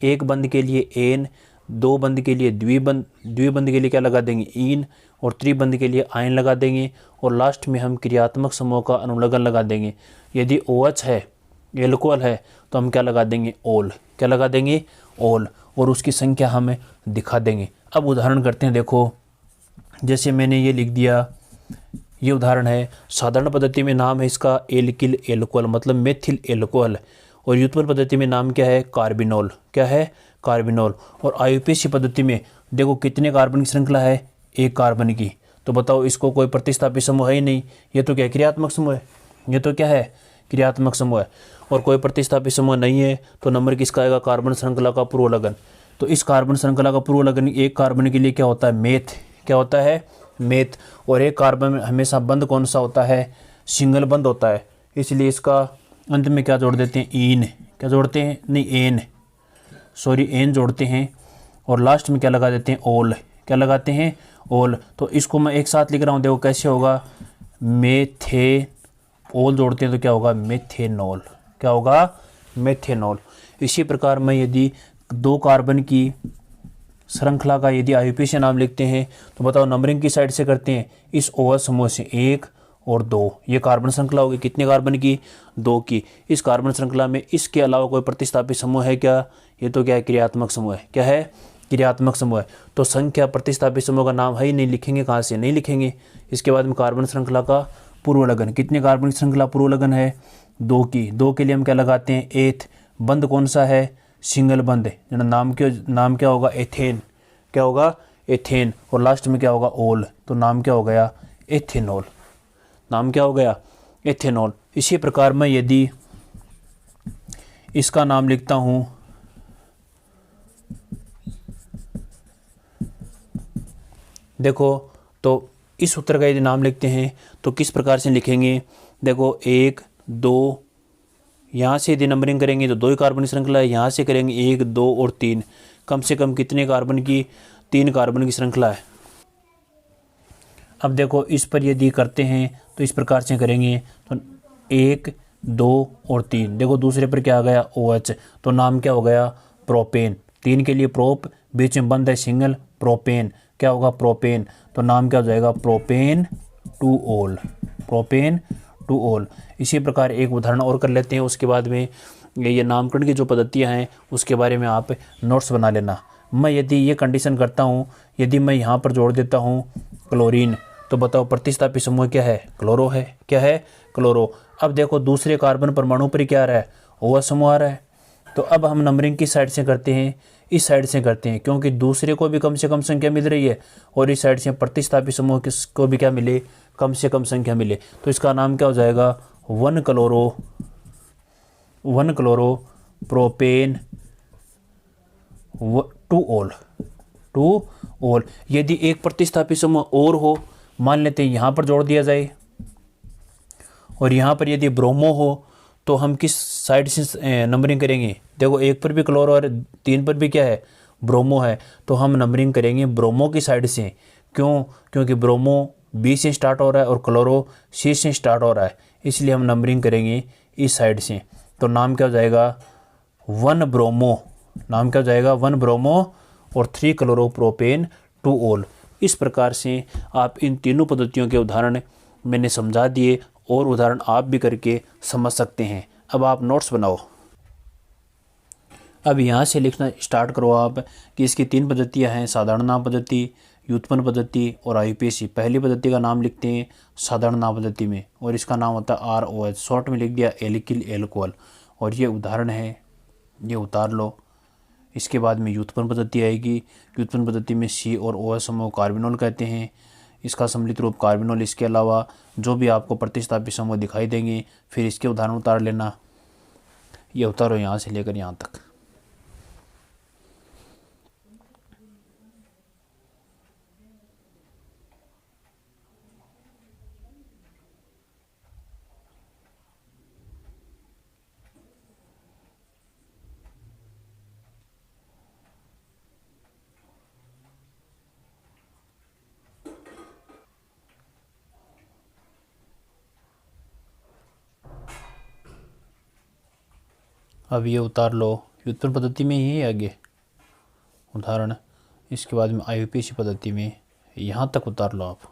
Speaker 1: एक बंध के लिए एन, 2 बंध के लिए द्विबंध के लिए क्या लगा देंगे, ईन, और त्रिबंध के लिए आयन लगा देंगे। और लास्ट में हम क्रियात्मक समूह का अनुलगन लगा देंगे। यदि OH है, एल्कोहल है, तो हम क्या लगा देंगे, ओल। क्या लगा देंगे, ओल, और उसकी संख्या हमें दिखा देंगे। अब उदाहरण करते हैं। देखो, जैसे मैंने ये लिख दिया, ये उदाहरण है। साधारण पद्धति में नाम है इसका एल्किल एल्कोहल, मतलब मेथिल एल्कोहल, और व्युत्पन्न पद्धति में नाम क्या है, कार्बिनोल। क्या है, कार्बिनोल। और आईयूपीएसी पद्धति में देखो कितने कार्बन की श्रृंखला है, 1 कार्बन की। तो बताओ, इसको कोई प्रतिस्थापी समूह है ही नहीं, ये तो क्या क्रियात्मक समूह है, ये तो क्या है, क्रियात्मक समूह है। और कोई प्रतिस्थापी समूह नहीं है तो नंबर किसका आएगा, कार्बन श्रृंखला का पूर्व लगन। तो इस कार्बन श्रृंखला का पूर्व लगन एक कार्बन के लिए क्या होता है, मेथ। क्या होता है, मेथ। और एक कार्बन में हमेशा बंध कौन सा होता है, सिंगल बंध होता है, इसलिए इसका अंत में क्या जोड़ देते हैं, ईन। क्या जोड़ते हैं, नहीं एन, सॉरी एन जोड़ते हैं। और लास्ट में क्या लगा देते हैं, ओल। क्या लगाते हैं, ओल। तो इसको मैं एक साथ लिख रहा हूँ, देखो कैसे होगा, मेथे ओल जोड़ते हैं तो क्या होगा, मेथेनॉल। क्या होगा, मेथेनॉल। इसी प्रकार मैं यदि 2 कार्बन की श्रृंखला का यदि आईयूपीएसी नाम लिखते हैं तो बताओ नंबरिंग की साइड से करते हैं, इस OH समूह से 1 और 2, ये कार्बन श्रृंखला होगी कितने कार्बन की, 2 की। इस कार्बन श्रृंखला में इसके अलावा कोई प्रतिस्थापी समूह है क्या, ये तो क्या है, क्रियात्मक समूह है। क्या है, क्रियात्मक समूह है। तो संख्या प्रतिस्थापी समूह का नाम है ही नहीं, लिखेंगे कहाँ से, नहीं लिखेंगे। इसके बाद में कार्बन श्रृंखला का पूर्व लगन, कितने कार्बन की श्रृंखला पूर्व लगन है, 2 की। 2 के लिए हम क्या लगाते हैं, एथ। बंध कौन सा है, सिंगल बंध, नाम क्या होगा, एथेन। क्या होगा, एथेन। और लास्ट में क्या होगा, ओल। तो नाम क्या हो गया, एथेनॉल। नाम क्या हो गया, एथेनॉल। इसी प्रकार मैं यदि इसका नाम लिखता हूं, देखो, तो इस सूत्र का यदि नाम लिखते हैं तो किस प्रकार से लिखेंगे, देखो 1 2, यहाँ से यदि नंबरिंग करेंगे तो 2 ही कार्बन की श्रृंखला है, यहाँ से करेंगे 1 2 और 3, कम से कम कितने कार्बन की, 3 कार्बन की श्रृंखला है। अब देखो, इस पर यदि करते हैं तो इस प्रकार से करेंगे, तो 1 2 और 3, देखो दूसरे पर क्या आ गया, OH, तो नाम क्या हो गया, प्रोपेन। 3 के लिए प्रोप, बीच में बंद है सिंगल, प्रोपेन। क्या होगा, प्रोपेन। तो नाम क्या हो जाएगा, प्रोपेन टू ओल। प्रोपेन टू ओल। इसी प्रकार एक उदाहरण और कर लेते हैं, उसके बाद में ये नामकरण की जो पद्धतियाँ हैं उसके बारे में आप नोट्स बना लेना। मैं यदि ये कंडीशन करता हूँ, यदि मैं यहाँ पर जोड़ देता हूँ क्लोरीन, तो बताओ प्रतिस्थापी समूह क्या है, क्लोरो है। क्या है, क्लोरो। अब देखो दूसरे कार्बन परमाणु पर क्या आ रहा है, OH समूह आ रहा है। तो अब हम नंबरिंग किस साइड से करते हैं, इस साइड से करते हैं, क्योंकि दूसरे को भी कम से कम संख्या मिल रही है और इस साइड से प्रतिस्थापी समूह को भी क्या मिले, कम से कम संख्या मिले। तो इसका नाम क्या हो जाएगा, 1 क्लोरो प्रोपेन टू ओल। यदि एक प्रतिस्थापी समूह और हो, मान लेते हैं यहाँ पर जोड़ दिया जाए, और यहाँ पर यदि ब्रोमो हो तो हम किस साइड से नंबरिंग करेंगे? देखो, एक पर भी क्लोरो और 3 पर भी क्या है? ब्रोमो है, तो हम नंबरिंग करेंगे ब्रोमो की साइड से। क्यों? क्योंकि ब्रोमो बी से स्टार्ट हो रहा है और क्लोरो सी से स्टार्ट हो रहा है, इसलिए हम नंबरिंग करेंगे इस साइड से। तो नाम क्या हो जाएगा? 1 ब्रोमो। नाम क्या हो जाएगा? 1 ब्रोमो और 3 क्लोरोप्रोपेन टू ओल। इस प्रकार से आप इन तीनों पद्धतियों के उदाहरण मैंने समझा दिए, और उदाहरण आप भी करके समझ सकते हैं। अब आप नोट्स बनाओ। अब यहाँ से लिखना स्टार्ट करो आप कि इसकी 3 पद्धतियाँ हैं, साधारण नाम पद्धति, व्युत्पन्न पद्धति और आईयूपीएसी। पहली पद्धति का नाम लिखते हैं साधारण नाम पद्धति में, और इसका नाम होता है ROH, शॉर्ट में लिख दिया एल्किल एल्कोहल। और ये उदाहरण है, ये उतार लो। इसके बाद में व्युत्पन्न पद्धति आएगी। व्युत्पन्न पद्धति में C और OH समूह कार्बिनोल कहते हैं, इसका सम्मिलित रूप कार्बिनोल। इसके अलावा जो भी आपको प्रतिस्थापी समूह दिखाई देंगे, फिर इसके उदाहरण उतार लेना। ये उतारो यहाँ से लेकर यहाँ तक। अब ये उतार लो, व्युत्पन्न पद्धति में ही है आगे उदाहरण। इसके बाद में आईयूपीएसी पद्धति में यहाँ तक उतार लो आप।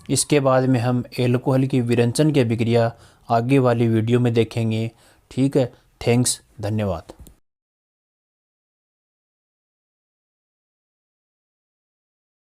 Speaker 1: इसके बाद में हम एल्कोहल की विरंजन की अभिक्रिया आगे वाली वीडियो में देखेंगे। ठीक है, थैंक्स, धन्यवाद।